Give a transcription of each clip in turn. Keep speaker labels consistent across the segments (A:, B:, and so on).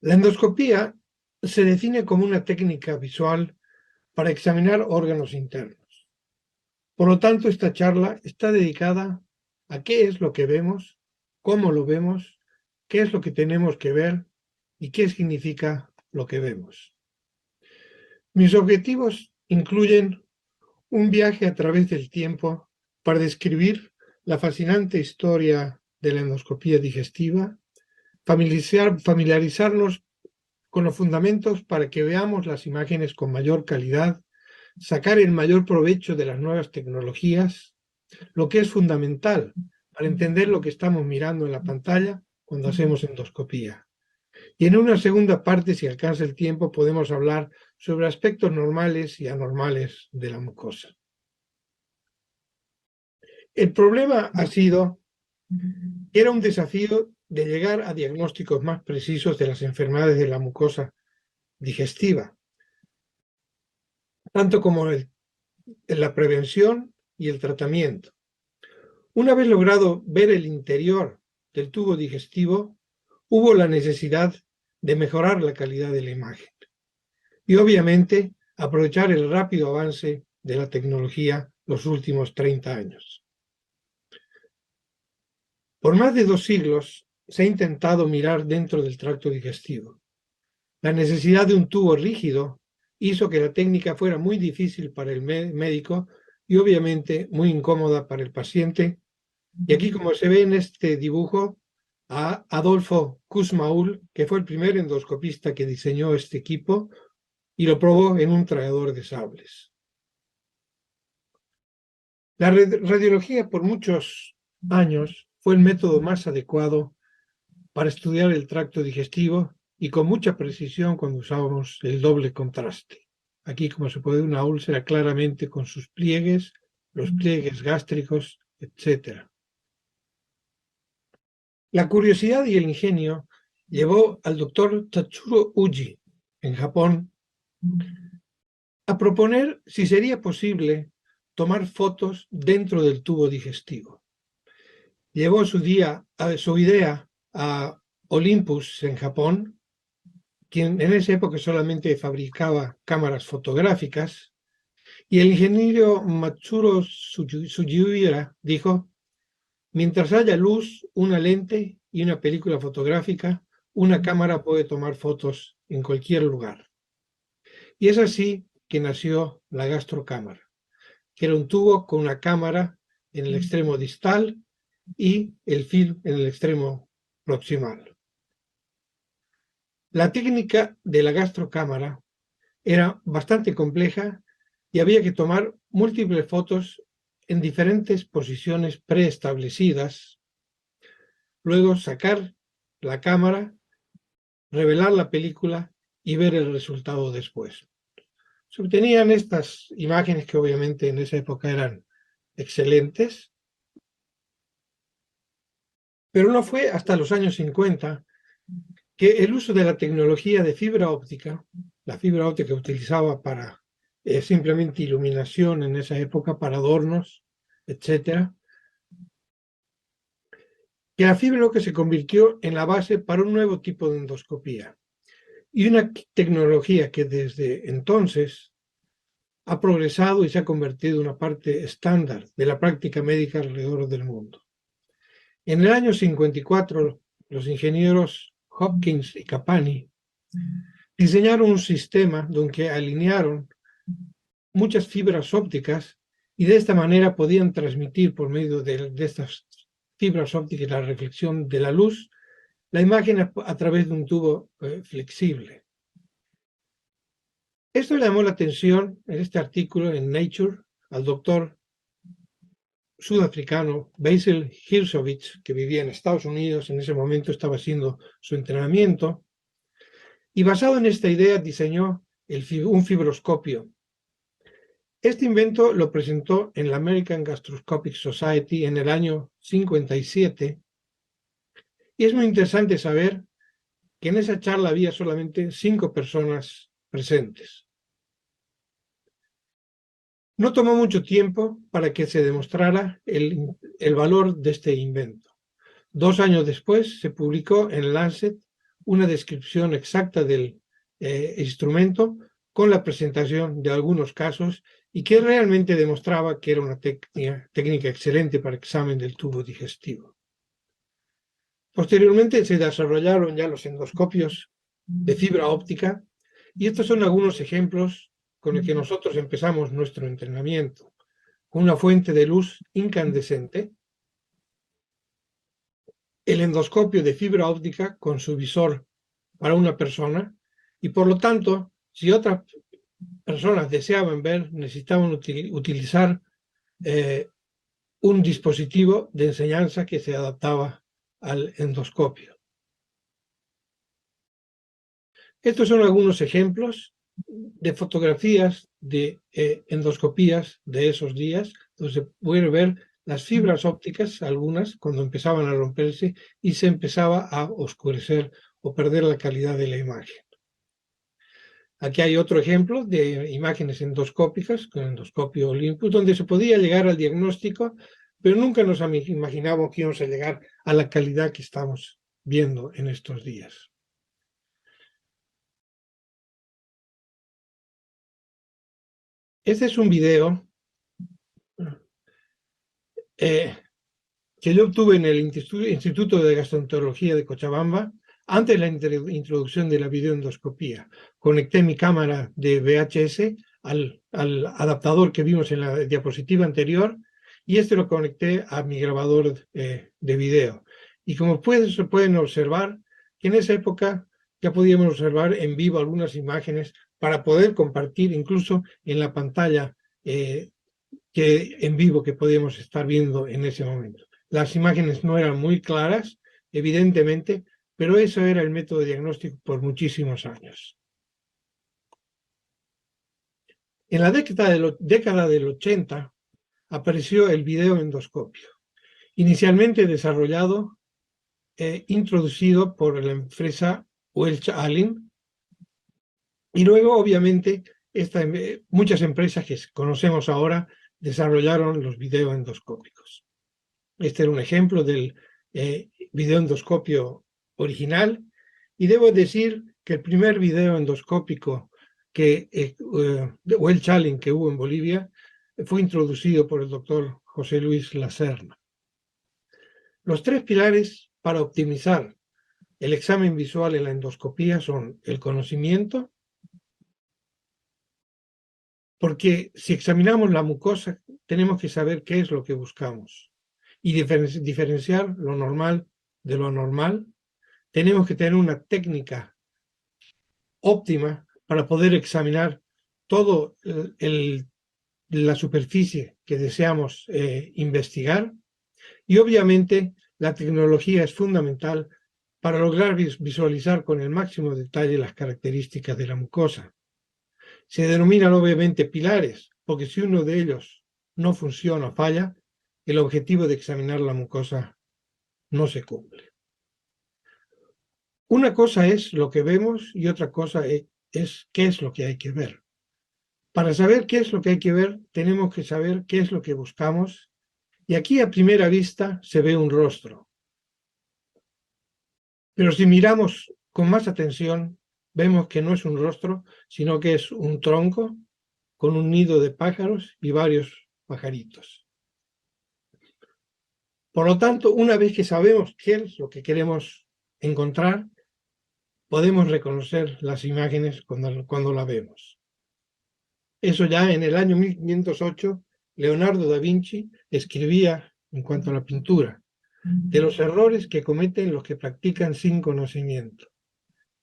A: La endoscopía se define como una técnica visual para examinar órganos internos. Por lo tanto, esta charla está dedicada a qué es lo que vemos, cómo lo vemos, qué es lo que tenemos que ver y qué significa lo que vemos. Mis objetivos incluyen un viaje a través del tiempo para describir la fascinante historia de la endoscopía digestiva, familiarizarnos con los fundamentos para que veamos las imágenes con mayor calidad, sacar el mayor provecho de las nuevas tecnologías, lo que es fundamental para entender lo que estamos mirando en la pantalla cuando hacemos endoscopía. Y en una segunda parte, si alcanza el tiempo, podemos hablar sobre aspectos normales y anormales de la mucosa. El problema ha sido que era un desafío de llegar a diagnósticos más precisos de las enfermedades de la mucosa digestiva, tanto como en la prevención y el tratamiento. Una vez logrado ver el interior del tubo digestivo, hubo la necesidad de mejorar la calidad de la imagen y obviamente aprovechar el rápido avance de la tecnología los últimos 30 años. Por más de 2 siglos se ha intentado mirar dentro del tracto digestivo. La necesidad de un tubo rígido hizo que la técnica fuera muy difícil para el médico y obviamente muy incómoda para el paciente. Y aquí, como se ve en este dibujo, a Adolfo Kussmaul, que fue el primer endoscopista que diseñó este equipo y lo probó en un tragador de sables. La radiología por muchos años fue el método más adecuado para estudiar el tracto digestivo y con mucha precisión cuando usábamos el doble contraste. Aquí, como se puede ver, una úlcera claramente con sus pliegues, los pliegues gástricos, etc. La curiosidad y el ingenio llevó al doctor Tatsuro Uji, en Japón, a proponer si sería posible tomar fotos dentro del tubo digestivo. Llevó su idea a Olympus, en Japón, quien en esa época solamente fabricaba cámaras fotográficas, y el ingeniero Matsuro Sugiura dijo: mientras haya luz, una lente y una película fotográfica, una cámara puede tomar fotos en cualquier lugar. Y es así que nació la gastrocámara, que era un tubo con una cámara en el extremo distal y el film en el extremo proximal. La técnica de la gastrocámara era bastante compleja y había que tomar múltiples fotos en diferentes posiciones preestablecidas, luego sacar la cámara, revelar la película y ver el resultado después. Se obtenían estas imágenes que obviamente en esa época eran excelentes, pero no fue hasta los años 50 que el uso de la tecnología de fibra óptica, la fibra óptica utilizaba para simplemente iluminación en esa época, para adornos, etcétera, que la fibra óptica se convirtió en la base para un nuevo tipo de endoscopía y una tecnología que desde entonces ha progresado y se ha convertido en una parte estándar de la práctica médica alrededor del mundo. En el año 54, los ingenieros Hopkins y Capani diseñaron un sistema donde alinearon muchas fibras ópticas y de esta manera podían transmitir por medio de estas fibras ópticas la reflexión de la luz, la imagen a través de un tubo flexible. Esto le llamó la atención en este artículo en Nature al doctor sudafricano Basil Hirsovich, que vivía en Estados Unidos, en ese momento estaba haciendo su entrenamiento, y basado en esta idea diseñó un fibroscopio. Este invento lo presentó en la American Gastroscopic Society en el año 57, y es muy interesante saber que en esa charla había solamente 5 personas presentes. No tomó mucho tiempo para que se demostrara el valor de este invento. 2 años después se publicó en Lancet una descripción exacta del instrumento con la presentación de algunos casos y que realmente demostraba que era una técnica excelente para examen del tubo digestivo. Posteriormente se desarrollaron ya los endoscopios de fibra óptica y estos son algunos ejemplos con los que nosotros empezamos nuestro entrenamiento. Una fuente de luz incandescente, el endoscopio de fibra óptica con su visor para una persona y por lo tanto, si otras personas deseaban ver, necesitaban utilizar un dispositivo de enseñanza que se adaptaba al endoscopio. Estos son algunos ejemplos de fotografías de endoscopías de esos días, donde se puede ver las fibras ópticas, algunas, cuando empezaban a romperse y se empezaba a oscurecer o perder la calidad de la imagen. Aquí hay otro ejemplo de imágenes endoscópicas, con endoscopio Olympus, donde se podía llegar al diagnóstico, pero nunca nos imaginábamos que íbamos a llegar a la calidad que estamos viendo en estos días. Este es un video que yo obtuve en el Instituto de Gastroenterología de Cochabamba antes de la introducción de la videoendoscopía. Conecté mi cámara de VHS al adaptador que vimos en la diapositiva anterior y este lo conecté a mi grabador de video. Y como se pueden observar, que en esa época ya podíamos observar en vivo algunas imágenes para poder compartir incluso en la pantalla en vivo que podíamos estar viendo en ese momento. Las imágenes no eran muy claras, evidentemente, pero eso era el método de diagnóstico por muchísimos años. En la década del 80 apareció el videoendoscopio, inicialmente desarrollado introducido por la empresa Welch Allyn, y luego obviamente muchas empresas que conocemos ahora desarrollaron los videoendoscópicos. Este era un ejemplo del videoendoscopio original, y debo decir que el primer videoendoscópico de Welch Allyn que hubo en Bolivia fue introducido por el doctor José Luis Lacerna. Los tres pilares para optimizar el examen visual en la endoscopía son el conocimiento, porque si examinamos la mucosa tenemos que saber qué es lo que buscamos y diferenciar lo normal de lo anormal. Tenemos que tener una técnica óptima para poder examinar todo la superficie que deseamos investigar, y obviamente la tecnología es fundamental para lograr visualizar con el máximo detalle las características de la mucosa. Se denominan obviamente pilares, porque si uno de ellos no funciona o falla, el objetivo de examinar la mucosa no se cumple. Una cosa es lo que vemos y otra cosa es qué es lo que hay que ver. Para saber qué es lo que hay que ver, tenemos que saber qué es lo que buscamos, y aquí a primera vista se ve un rostro. Pero si miramos con más atención, vemos que no es un rostro, sino que es un tronco con un nido de pájaros y varios pajaritos. Por lo tanto, una vez que sabemos qué es lo que queremos encontrar, podemos reconocer las imágenes cuando la vemos. Eso ya en el año 1508, Leonardo da Vinci escribía en cuanto a la pintura, de los errores que cometen los que practican sin conocimiento.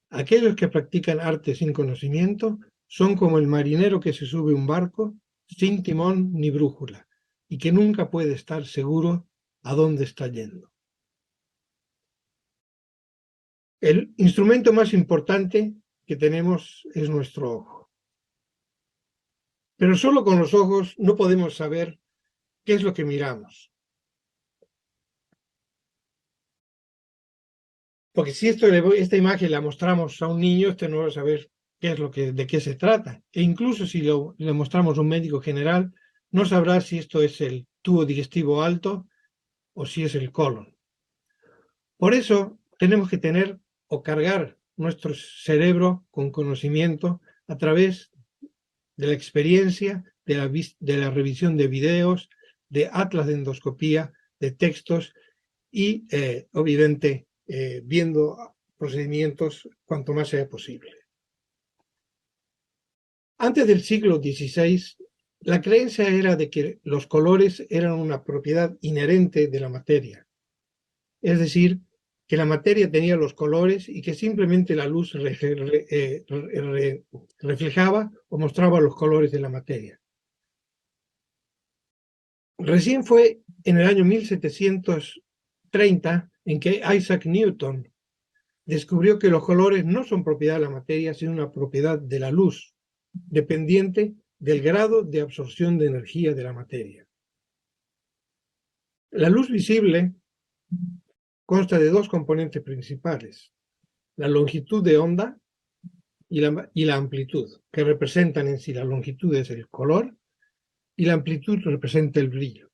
A: Aquellos que practican arte sin conocimiento son como el marinero que se sube a un barco sin timón ni brújula y que nunca puede estar seguro a dónde está yendo. El instrumento más importante que tenemos es nuestro ojo. Pero solo con los ojos no podemos saber qué es lo que miramos. Porque si esta imagen la mostramos a un niño, este no va a saber de qué se trata. E incluso si le mostramos a un médico general, no sabrá si esto es el tubo digestivo alto o si es el colon. Por eso tenemos que tener o cargar nuestro cerebro con conocimiento a través de la experiencia, de la revisión de videos, de atlas de endoscopía, de textos y, obviamente, viendo procedimientos cuanto más sea posible. Antes del siglo XVI, la creencia era de que los colores eran una propiedad inherente de la materia. Es decir, que la materia tenía los colores y que simplemente la luz reflejaba o mostraba los colores de la materia. Recién fue en el año 1730 en que Isaac Newton descubrió que los colores no son propiedad de la materia, sino una propiedad de la luz, dependiente del grado de absorción de energía de la materia. La luz visible consta de dos componentes principales: la longitud de onda y la amplitud, que representan en sí. La longitud es el color y la amplitud representa el brillo.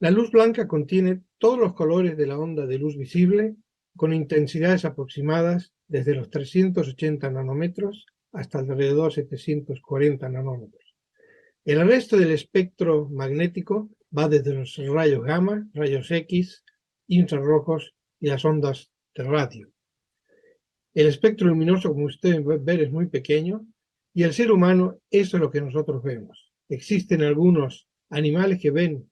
A: La luz blanca contiene todos los colores de la onda de luz visible con intensidades aproximadas desde los 380 nanómetros hasta alrededor de 740 nanómetros. El resto del espectro magnético va desde los rayos gamma, rayos X, infrarrojos y las ondas de radio. El espectro luminoso, como ustedes pueden ver, es muy pequeño, y el ser humano, eso es lo que nosotros vemos. Existen algunos animales que ven,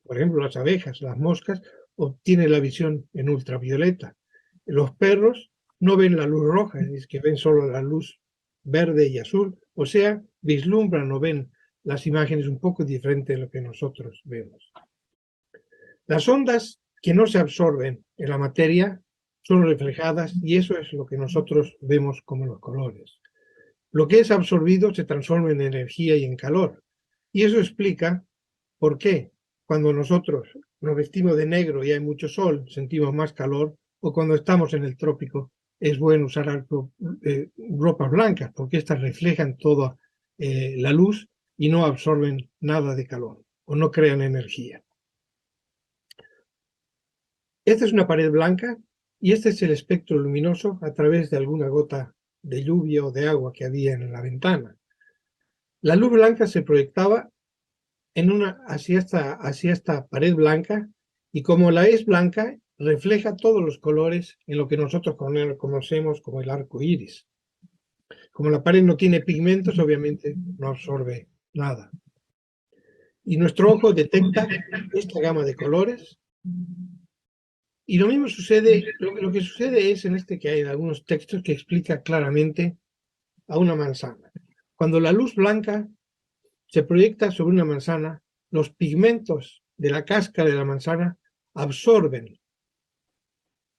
A: por ejemplo, las abejas, las moscas, obtienen la visión en ultravioleta. Los perros no ven la luz roja, es que ven solo la luz verde y azul, o sea, vislumbran o ven las imágenes un poco diferentes de lo que nosotros vemos. Las ondas que no se absorben en la materia son reflejadas, y eso es lo que nosotros vemos como los colores. Lo que es absorbido se transforma en energía y en calor, y eso explica por qué cuando nosotros nos vestimos de negro y hay mucho sol sentimos más calor, o cuando estamos en el trópico es bueno usar ropas blancas, porque estas reflejan toda la luz y no absorben nada de calor o no crean energía. Esta es una pared blanca y este es el espectro luminoso a través de alguna gota de lluvia o de agua que había en la ventana. La luz blanca se proyectaba hacia esta pared blanca, y como la es blanca, refleja todos los colores en lo que nosotros conocemos como el arco iris. Como la pared no tiene pigmentos, obviamente no absorbe nada. Y nuestro ojo detecta esta gama de colores. Y lo mismo sucede, lo que sucede es en que hay algunos textos que explica claramente a una manzana. Cuando la luz blanca se proyecta sobre una manzana, los pigmentos de la cáscara de la manzana absorben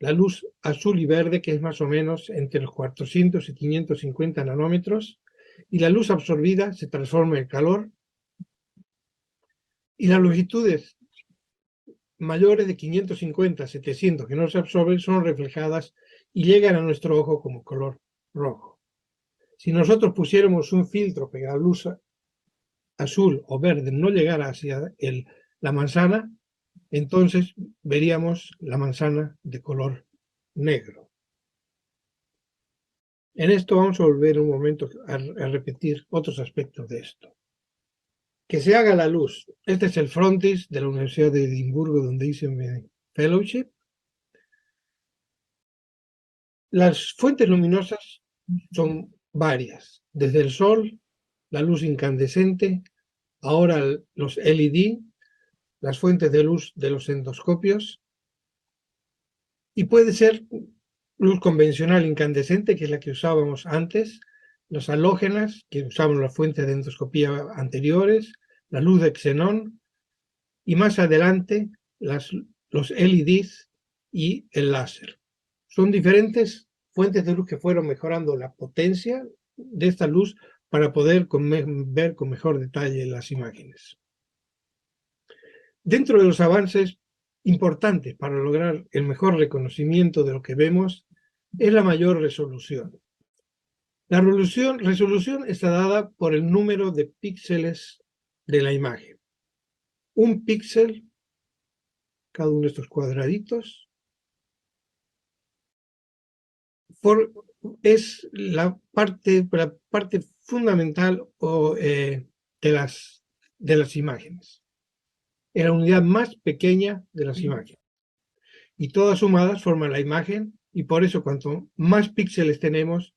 A: la luz azul y verde, que es más o menos entre los 400 y 550 nanómetros, y la luz absorbida se transforma en calor, y las longitudes mayores de 550 a 700 que no se absorben son reflejadas y llegan a nuestro ojo como color rojo. Si nosotros pusiéramos un filtro para que la luz azul o verde no llegara hacia la manzana, entonces veríamos la manzana de color negro. En esto vamos a volver un momento a repetir otros aspectos de esto. Que se haga la luz. Este es el frontis de la Universidad de Edimburgo, donde hice mi fellowship. Las fuentes luminosas son varias, desde el sol, la luz incandescente, ahora los LED, las fuentes de luz de los endoscopios, y puede ser luz convencional incandescente, que es la que usábamos antes, las halógenas, que usábamos las fuentes de endoscopía anteriores, la luz de xenón, y más adelante los LEDs y el láser. Son diferentes fuentes de luz que fueron mejorando la potencia de esta luz para poder ver con mejor detalle las imágenes. Dentro de los avances importantes para lograr el mejor reconocimiento de lo que vemos es la mayor resolución. La resolución está dada por el número de píxeles de la imagen. Un píxel, cada uno de estos cuadraditos, es la parte fundamental de las imágenes. Es la unidad más pequeña de las imágenes. Y todas sumadas forman la imagen, y por eso cuanto más píxeles tenemos,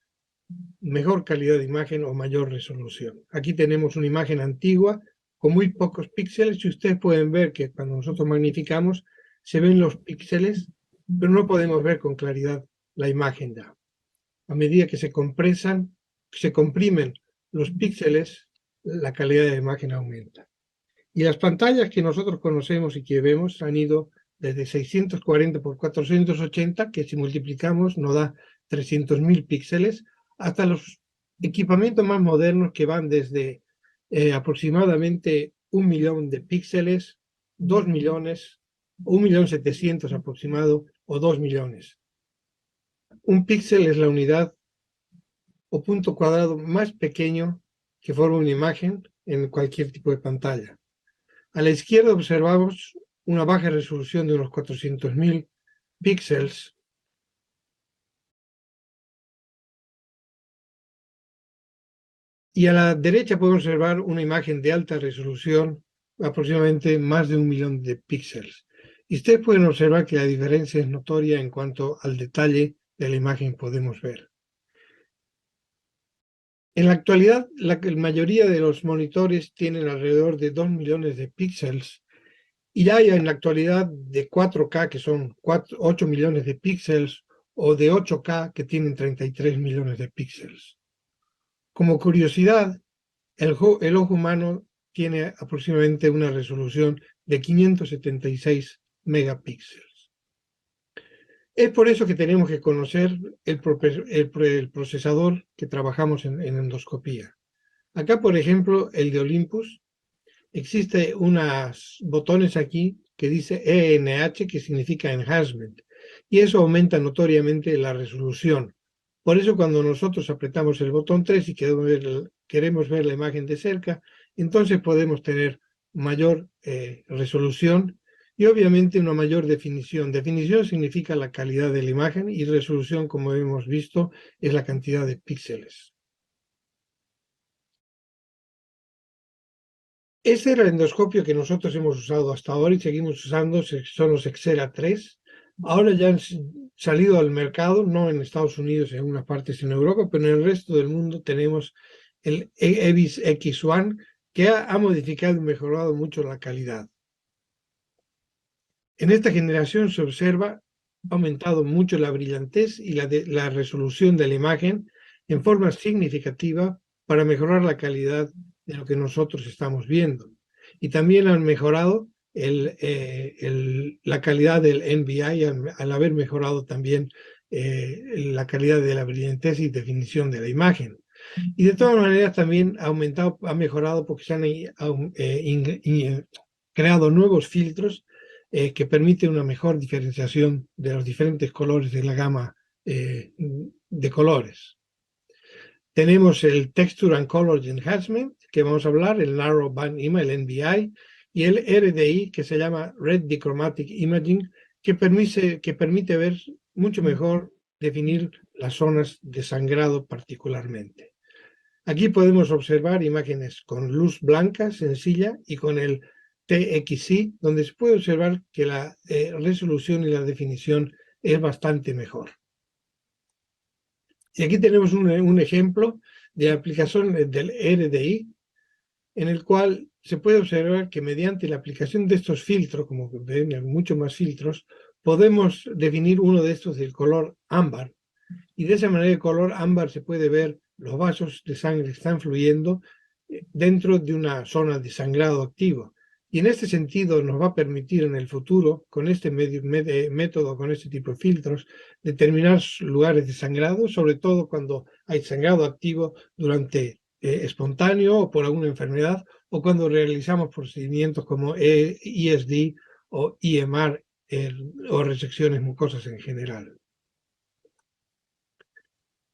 A: mejor calidad de imagen o mayor resolución. Aquí tenemos una imagen antigua con muy pocos píxeles, y ustedes pueden ver que cuando nosotros magnificamos se ven los píxeles, pero no podemos ver con claridad la imagen ya. A medida que se comprimen los píxeles, la calidad de la imagen aumenta. Y las pantallas que nosotros conocemos y que vemos han ido desde 640 por 480, que si multiplicamos nos da 300.000 píxeles, hasta los equipamientos más modernos que van desde aproximadamente 1 millón de píxeles, 2 millones, 1.700.000 aproximado, o 2 millones. Un píxel es la unidad o punto cuadrado más pequeño que forma una imagen en cualquier tipo de pantalla. A la izquierda observamos una baja resolución de unos 400.000 píxeles. Y a la derecha podemos observar una imagen de alta resolución, aproximadamente más de 1 millón de píxeles. Y ustedes pueden observar que la diferencia es notoria en cuanto al detalle de la imagen podemos ver. En la actualidad, la mayoría de los monitores tienen alrededor de 2 millones de píxeles, y hay en la actualidad de 4K, que son 8 millones de píxeles, o de 8K, que tienen 33 millones de píxeles. Como curiosidad, el ojo humano tiene aproximadamente una resolución de 576 megapíxeles. Es por eso que tenemos que conocer el procesador que trabajamos en endoscopía. Acá, por ejemplo, el de Olympus, existe unos botones aquí que dice ENH, que significa Enhancement, y eso aumenta notoriamente la resolución. Por eso cuando nosotros apretamos el botón 3 y queremos ver la imagen de cerca, entonces podemos tener mayor resolución y obviamente una mayor definición. Definición significa la calidad de la imagen, y resolución, como hemos visto, es la cantidad de píxeles. Este era el endoscopio que nosotros hemos usado hasta ahora y seguimos usando, son los Xera 3. Ahora ya han salido al mercado, no en Estados Unidos, en unas partes en Europa, pero en el resto del mundo tenemos el EVIS X1, que ha modificado y mejorado mucho la calidad. En esta generación se observa ha aumentado mucho la brillantez y la resolución de la imagen en forma significativa para mejorar la calidad de lo que nosotros estamos viendo. Y también han mejorado la calidad del NBI al haber mejorado también la calidad de la brillantez y definición de la imagen. Y de todas maneras también ha mejorado porque se han creado nuevos filtros que permiten una mejor diferenciación de los diferentes colores de la gama de colores. Tenemos el Texture and Color Enhancement, que vamos a hablar, el Narrow Band Image, el NBI, y el RDI, que se llama Red Dichromatic Imaging, que permite ver mucho mejor, definir las zonas de sangrado particularmente. Aquí podemos observar imágenes con luz blanca sencilla y con el TXI, donde se puede observar que la resolución y la definición es bastante mejor. Y aquí tenemos un ejemplo de aplicación del RDI, en el cual se puede observar que mediante la aplicación de estos filtros, como ven, muchos más filtros, podemos definir uno de estos del color ámbar. Y de esa manera el color ámbar se puede ver los vasos de sangre que están fluyendo dentro de una zona de sangrado activo. Y en este sentido nos va a permitir en el futuro, con este método, con este tipo de filtros, determinar lugares de sangrado, sobre todo cuando hay sangrado activo durante espontáneo o por alguna enfermedad, o cuando realizamos procedimientos como ESD o IMR o resecciones mucosas en general.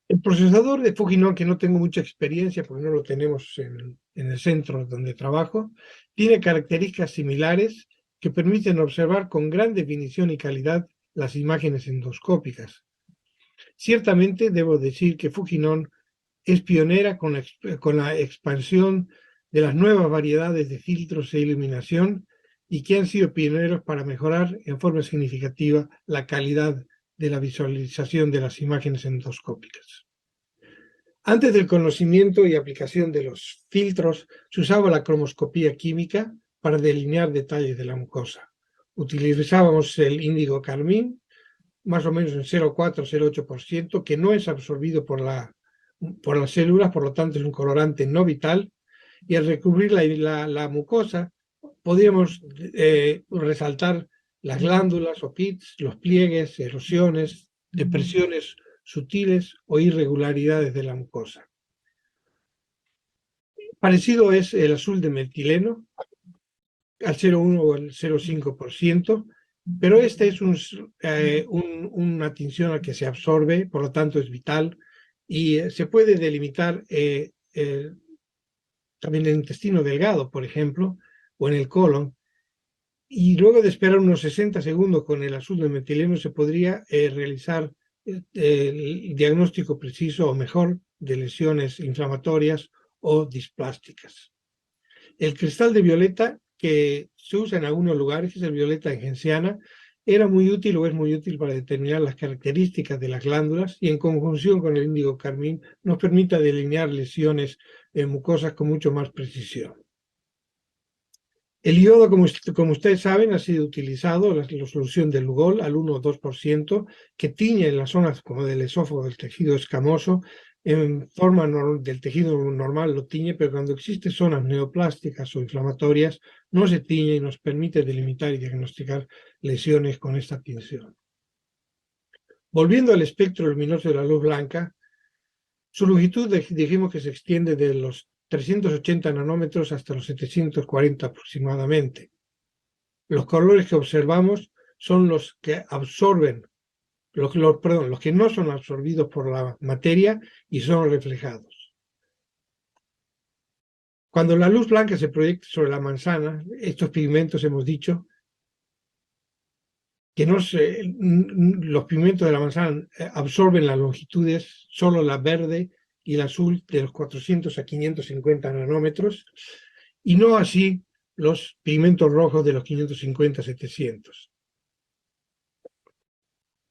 A: El procesador de Fujinon, que no tengo mucha experiencia porque no lo tenemos en el centro donde trabajo, tiene características similares que permiten observar con gran definición y calidad las imágenes endoscópicas. Ciertamente debo decir que Fujinon es pionera con la expansión de las nuevas variedades de filtros e iluminación y que han sido pioneros para mejorar en forma significativa la calidad de la visualización de las imágenes endoscópicas. Antes del conocimiento y aplicación de los filtros, se usaba la cromoscopía química para delinear detalles de la mucosa. Utilizábamos el índigo carmín, más o menos en 0,4-0,8%, que no es absorbido por las células, por lo tanto es un colorante no vital, y al recubrir la mucosa podríamos resaltar las glándulas o pits, los pliegues, erosiones, depresiones sutiles o irregularidades de la mucosa. Parecido es el azul de metileno, al 0,1 o al 0,5%, pero este es una tinción al que se absorbe, por lo tanto es vital, y se puede delimitar también en el intestino delgado, por ejemplo, o en el colon, y luego de esperar unos 60 segundos con el azul de metileno se podría realizar el diagnóstico preciso o mejor de lesiones inflamatorias o displásticas. El cristal de violeta que se usa en algunos lugares, que es el violeta genciana, era muy útil o es muy útil para determinar las características de las glándulas y en conjunción con el índigo carmín nos permite delinear lesiones mucosas con mucho más precisión. El iodo, como ustedes saben, ha sido utilizado, la solución del Lugol al 1 o 2%, que tiñe en las zonas como del esófago, del tejido escamoso, en forma del tejido normal lo tiñe, pero cuando existen zonas neoplásticas o inflamatorias, no se tiñe y nos permite delimitar y diagnosticar lesiones con esta tinción. Volviendo al espectro luminoso de la luz blanca, su longitud dijimos que se extiende de los 380 nanómetros hasta los 740 aproximadamente. Los colores que observamos son los que absorben, los que no son absorbidos por la materia y son reflejados. Cuando la luz blanca se proyecta sobre la manzana, estos pigmentos hemos dicho que los pigmentos de la manzana absorben las longitudes, solo la verde y el azul de los 400 a 550 nanómetros, y no así los pigmentos rojos de los 550 a 700.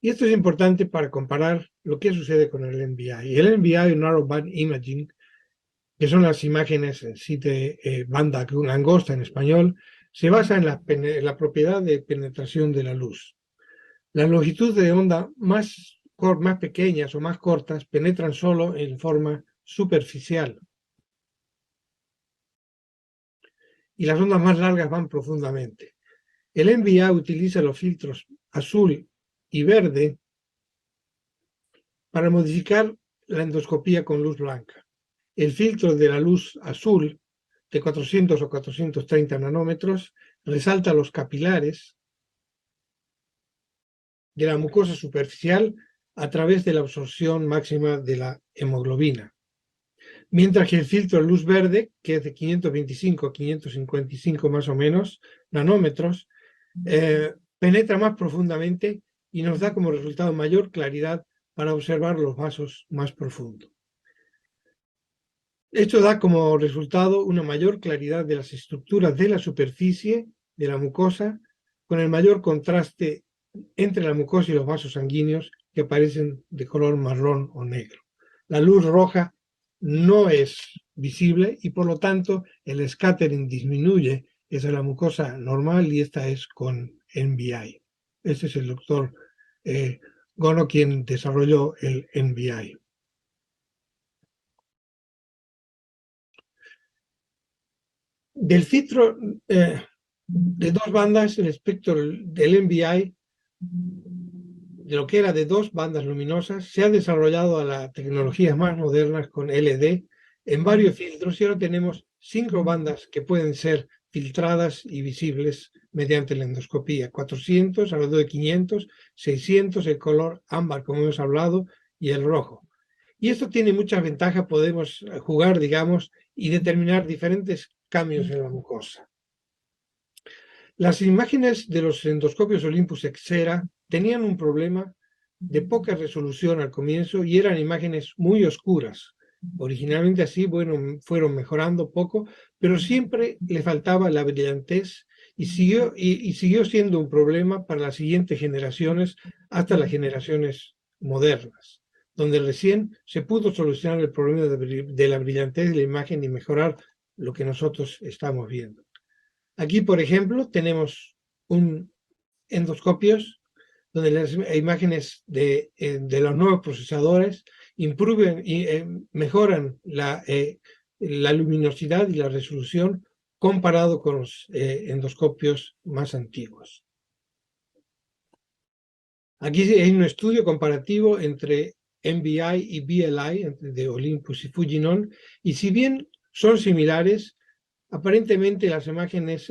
A: Y esto es importante para comparar lo que sucede con el NBI. El NBI, Narrow Band Imaging, que son las imágenes en sí de banda angosta en español, se basa en la propiedad de penetración de la luz. Las longitudes de onda más pequeñas o más cortas penetran solo en forma superficial. Y las ondas más largas van profundamente. El NBI utiliza los filtros azul y verde para modificar la endoscopía con luz blanca. El filtro de la luz azul de 400 o 430 nanómetros resalta los capilares de la mucosa superficial a través de la absorción máxima de la hemoglobina. Mientras que el filtro de luz verde, que es de 525 a 555 más o menos nanómetros, penetra más profundamente y nos da como resultado mayor claridad para observar los vasos más profundos. Esto da como resultado una mayor claridad de las estructuras de la superficie de la mucosa, con el mayor contraste entre la mucosa y los vasos sanguíneos que aparecen de color marrón o negro. La luz roja no es visible y por lo tanto el scattering disminuye. Esa es la mucosa normal y esta es con NBI. Este es el doctor Gono quien desarrolló el NBI. Del filtro de dos bandas, el espectro del NBI, de lo que era de dos bandas luminosas, se ha desarrollado a las tecnologías más modernas con LED en varios filtros y ahora tenemos 5 bandas que pueden ser filtradas y visibles mediante la endoscopía. 400, alrededor de 500, 600, el color ámbar, como hemos hablado, y el rojo. Y esto tiene muchas ventajas, podemos jugar, digamos, y determinar diferentes cambios en la mucosa. Las imágenes de los endoscopios Olympus Exera tenían un problema de poca resolución al comienzo y eran imágenes muy oscuras. Originalmente así, bueno, fueron mejorando poco, pero siempre le faltaba la brillantez y siguió siendo un problema para las siguientes generaciones, hasta las generaciones modernas, donde recién se pudo solucionar el problema de la brillantez de la imagen y mejorar lo que nosotros estamos viendo. Aquí, por ejemplo, tenemos un endoscopios donde las imágenes de los nuevos procesadores mejoran la luminosidad y la resolución comparado con los endoscopios más antiguos. Aquí hay un estudio comparativo entre NBI y BLI, de Olympus y Fujinon, y si bien son similares, aparentemente las imágenes,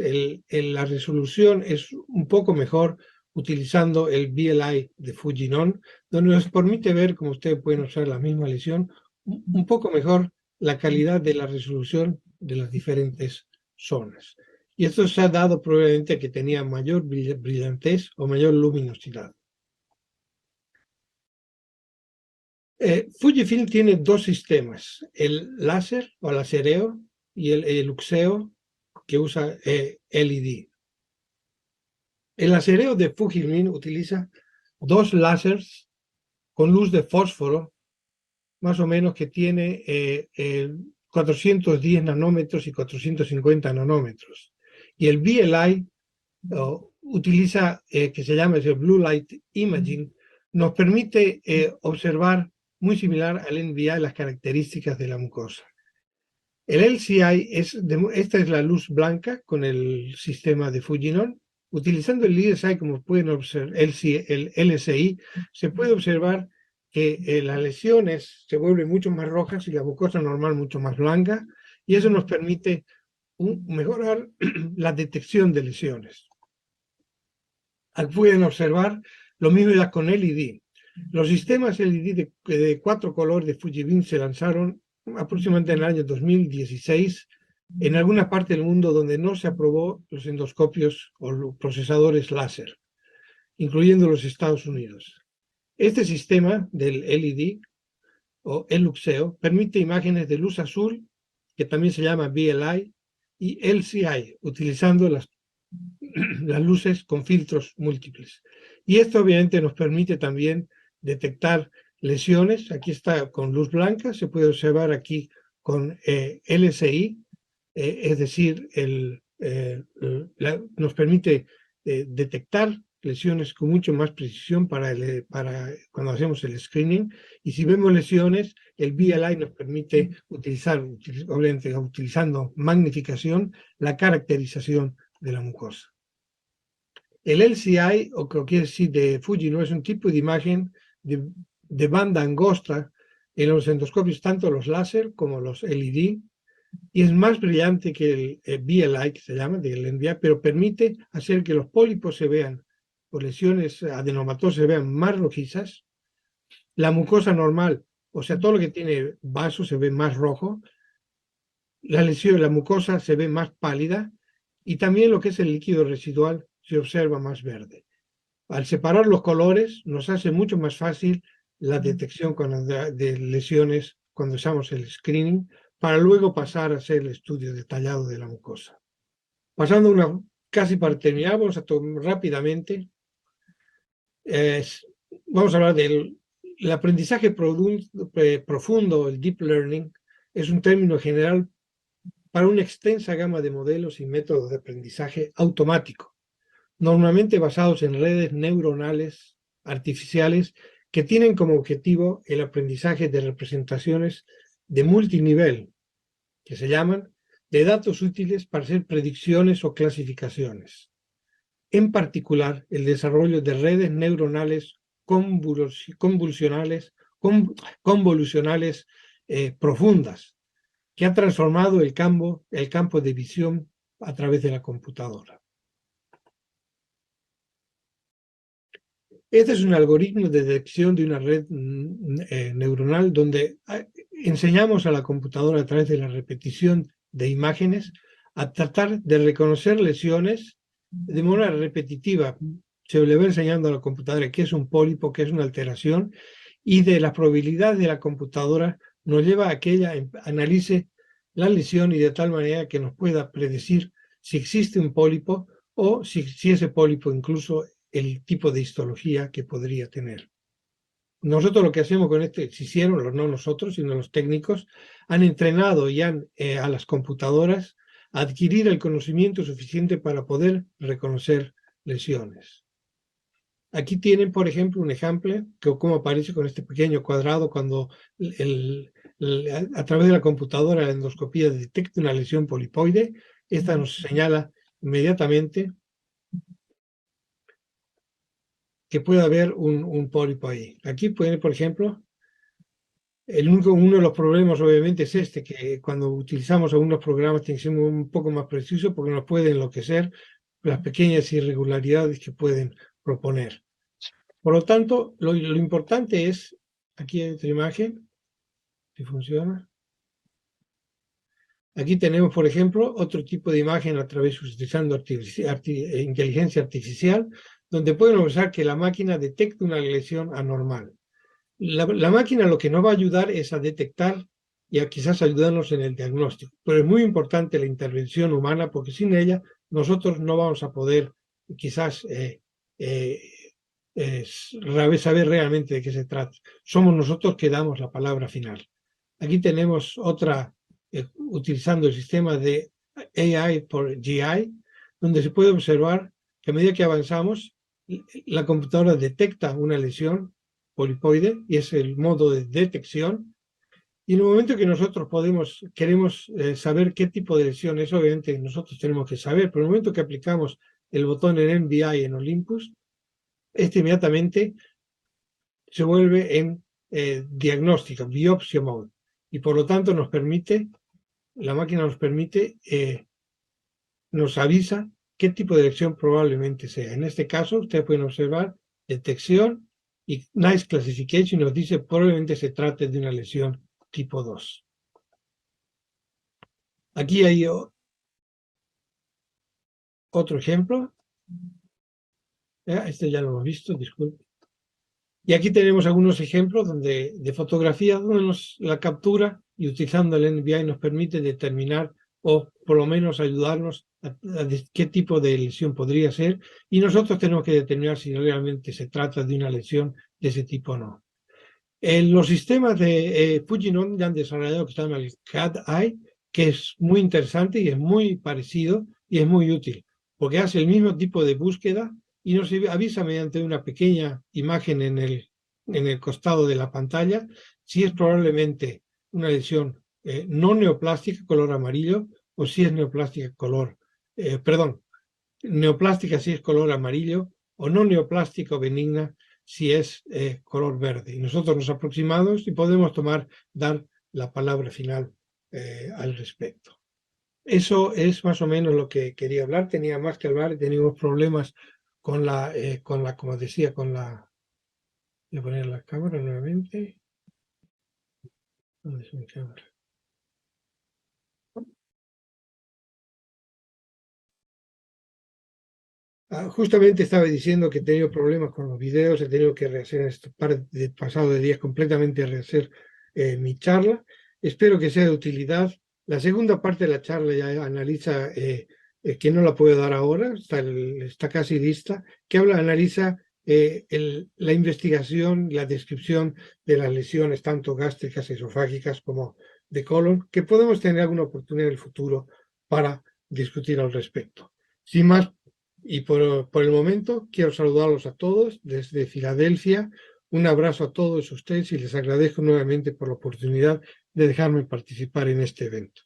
A: la resolución es un poco mejor utilizando el BLI de Fujinon, donde nos permite ver, como ustedes pueden observar la misma lesión, un poco mejor la calidad de la resolución de las diferentes zonas. Y esto se ha dado probablemente que tenía mayor brillantez o mayor luminosidad. Fujifilm tiene dos sistemas, el láser o lasereo y el luxeo, que usa LED. El lasereo de Fujifilm utiliza dos láseres con luz de fósforo, más o menos, que tiene 410 nanómetros y 450 nanómetros. Y el BLI utiliza, que se llama el Blue Light Imaging, nos permite observar muy similar al NBI las características de la mucosa. El LCI esta es la luz blanca con el sistema de Fujinon. Utilizando el LCI, como pueden observar, el LCI, se puede observar que las lesiones se vuelven mucho más rojas y la mucosa normal mucho más blanca, y eso nos permite mejorar la detección de lesiones. Aquí pueden observar lo mismo ya con LED. Los sistemas LED de 4 colores de Fujifilm se lanzaron aproximadamente en el año 2016 en alguna parte del mundo donde no se aprobó los endoscopios o los procesadores láser, incluyendo los Estados Unidos. Este sistema del LED o el luxeo permite imágenes de luz azul, que también se llama BLI, y LCI, utilizando las luces con filtros múltiples. Y esto obviamente nos permite también detectar lesiones. Aquí está con luz blanca, se puede observar aquí con LSI, es decir, nos permite detectar lesiones con mucho más precisión para cuando hacemos el screening. Y si vemos lesiones, el BLI nos permite utilizar, obviamente utilizando magnificación, la caracterización de la mucosa. El LCI, o que quiere decir de Fujifilm, es un tipo de imagen de banda angosta en los endoscopios, tanto los láser como los LED, y es más brillante que el BLI, que se llama, del NBI, pero permite hacer que los pólipos se vean, o lesiones adenomatosas se vean más rojizas. La mucosa normal, o sea, todo lo que tiene vaso se ve más rojo. La mucosa se ve más pálida, y también lo que es el líquido residual se observa más verde. Al separar los colores nos hace mucho más fácil la detección de lesiones cuando usamos el screening, para luego pasar a hacer el estudio detallado de la mucosa. Pasando casi para terminar, vamos a tomar rápidamente, vamos a hablar del aprendizaje profundo, el deep learning, es un término general para una extensa gama de modelos y métodos de aprendizaje automático, normalmente basados en redes neuronales artificiales que tienen como objetivo el aprendizaje de representaciones de multinivel, que se llaman de datos útiles para hacer predicciones o clasificaciones. En particular, el desarrollo de redes neuronales convolucionales profundas, que ha transformado el campo de visión a través de la computadora. Este es un algoritmo de detección de una red neuronal donde enseñamos a la computadora a través de la repetición de imágenes a tratar de reconocer lesiones de manera repetitiva, se le va enseñando a la computadora qué es un pólipo, qué es una alteración, y de la probabilidad de la computadora nos lleva a que ella analice la lesión y de tal manera que nos pueda predecir si existe un pólipo o si ese pólipo incluso el tipo de histología que podría tener. Nosotros lo que hacemos con se hicieron, no nosotros, sino los técnicos, han entrenado y han a las computadoras a adquirir el conocimiento suficiente para poder reconocer lesiones. Aquí tienen, por ejemplo, un ejemplo que cómo aparece con este pequeño cuadrado cuando a través de la computadora la endoscopía detecta una lesión polipoide. Esta nos señala inmediatamente que puede haber un pólipo ahí. Aquí pueden, por ejemplo, uno de los problemas obviamente es que cuando utilizamos algunos programas tiene que ser un poco más preciso porque nos puede enloquecer las pequeñas irregularidades que pueden proponer. Por lo tanto, lo importante es, aquí hay otra imagen, si funciona. Aquí tenemos, por ejemplo, otro tipo de imagen a través utilizando inteligencia artificial, donde pueden observar que la máquina detecta una lesión anormal. La máquina lo que nos va a ayudar es a detectar y a quizás ayudarnos en el diagnóstico. Pero es muy importante la intervención humana porque sin ella nosotros no vamos a poder quizás saber realmente de qué se trata. Somos nosotros que damos la palabra final. Aquí tenemos otra, utilizando el sistema de AI por GI, donde se puede observar que a medida que avanzamos, la computadora detecta una lesión polipoide y es el modo de detección. Y en el momento que nosotros queremos saber qué tipo de lesión es, obviamente nosotros tenemos que saber, pero en el momento que aplicamos el botón en NBI en Olympus, inmediatamente se vuelve en diagnóstico, biopsia mode, y por lo tanto la máquina nos avisa qué tipo de lesión probablemente sea. En este caso, ustedes pueden observar detección y NICE Classification nos dice probablemente se trate de una lesión tipo 2. Aquí hay otro ejemplo. Este ya lo hemos visto, disculpe. Y aquí tenemos algunos ejemplos de fotografías donde la captura y utilizando el NBI nos permite determinar o por lo menos ayudarnos a qué tipo de lesión podría ser y nosotros tenemos que determinar si realmente se trata de una lesión de ese tipo o no. Los sistemas de Fujinon ya han desarrollado que se llama el CAD-EYE, que es muy interesante y es muy parecido y es muy útil, porque hace el mismo tipo de búsqueda y nos avisa mediante una pequeña imagen en el costado de la pantalla si es probablemente una lesión no neoplástica color amarillo o si es neoplástica neoplástica si es color amarillo o no neoplástica o benigna si es color verde. Y nosotros nos aproximamos y podemos dar la palabra final al respecto. Eso es más o menos lo que quería hablar. Tenía más que hablar, teníamos problemas como decía, voy a poner la cámara nuevamente. ¿Dónde es mi cámara? Justamente estaba diciendo que he tenido problemas con los videos, he tenido que rehacer pasado de días completamente rehacer mi charla. Espero que sea de utilidad. La segunda parte de la charla ya analiza, que no la puedo dar ahora, está casi lista, que analiza la investigación, la descripción de las lesiones tanto gástricas, esofágicas como de colon, que podemos tener alguna oportunidad en el futuro para discutir al respecto. Sin más, y por el momento quiero saludarlos a todos desde Filadelfia. Un abrazo a todos ustedes y les agradezco nuevamente por la oportunidad de dejarme participar en este evento.